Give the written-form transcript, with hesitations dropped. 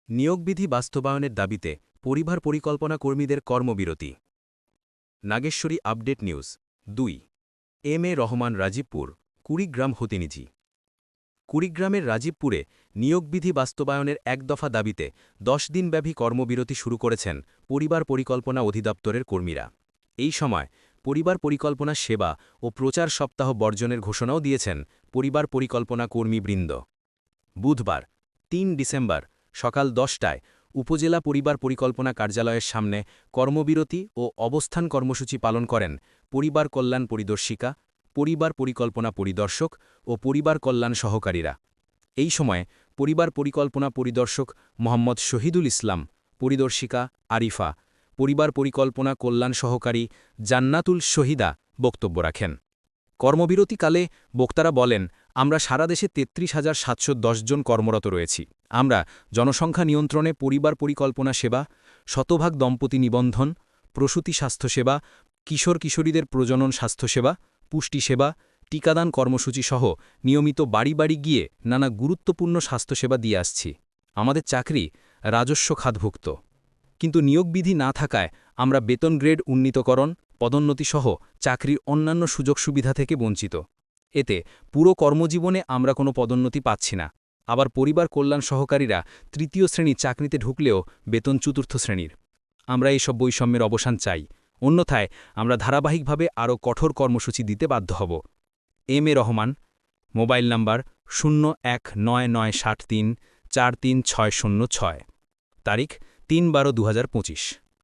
নিয়োগবিধি বাস্তবায়নের দাবিতে পরিবার পরিকল্পনা কর্মীদের কর্মবিরতি। Nageshwari update news ২ M A Rahman Rajibpur Kurigram হতিনিজি। কুড়িগ্রামের রাজীবপুরে নিয়োগবিধি বাস্তবায়নের এক দফা দাবিতে ১০ দিনব্যাপী কর্মবিরতি শুরু করেছেন পরিবার পরিকল্পনা অধিদপ্তরের কর্মীরা। এই সময় পরিবার পরিকল্পনা সেবা ও প্রচার সপ্তাহ বর্জনের ঘোষণাও দিয়েছেন পরিবার পরিকল্পনা কর্মীবৃন্দ। বুধবার ৩ ডিসেম্বর সকাল ১০টায় উপজেলা পরিবার পরিকল্পনা কার্যালয়ের সামনে কর্মবিরতি ও অবস্থান কর্মসূচি পালন করেন পরিবার কল্যাণ পরিদর্শিকা, পরিবার পরিকল্পনা পরিদর্শক ও পরিবার কল্যাণ সহকারীরা। এই সময় পরিবার পরিকল্পনা পরিদর্শক মোহাম্মদ শহীদুল ইসলাম, পরিদর্শিকা আরিফা, পরিবার পরিকল্পনা কল্যাণ সহকারী জান্নাতুল শহীদা বক্তব্য রাখেন। কর্মবিরতিকালে বক্তারা বলেন, আমরা সারা দেশে ৩৩,৭১০ জন কর্মরত রয়েছি। আমরা জনসংখ্যা নিয়ন্ত্রণে পরিবার পরিকল্পনা সেবা, শতভাগ দম্পতি নিবন্ধন, প্রসূতি স্বাস্থ্যসেবা, কিশোর কিশোরীদের প্রজনন স্বাস্থ্যসেবা, পুষ্টি সেবা, টিকাদান কর্মসূচি সহ নিয়মিত বাড়ি বাড়ি গিয়ে নানা গুরুত্বপূর্ণ স্বাস্থ্যসেবা দিয়ে আসছি। আমাদের চাকরি রাজস্ব খাতভুক্ত, কিন্তু নিয়োগবিধি না থাকায় আমরা বেতন গ্রেড উন্নীতকরণ, পদোন্নতিসহ চাকরির অন্যান্য সুযোগ সুবিধা থেকে বঞ্চিত। এতে পুরো কর্মজীবনে আমরা কোনো পদোন্নতি পাচ্ছি না। আবার পরিবার কল্যাণ সহকারীরা তৃতীয় শ্রেণীর চাকরিতে ঢুকলেও বেতন চতুর্থ শ্রেণীর। আমরা এইসব বৈষম্যের অবসান চাই, অন্যথায় আমরা ধারাবাহিকভাবে আরও কঠোর কর্মসূচি দিতে বাধ্য হব। এম এ রহমান, মোবাইল নম্বর 019973 43606, তারিখ ৩-১২-২০২৫।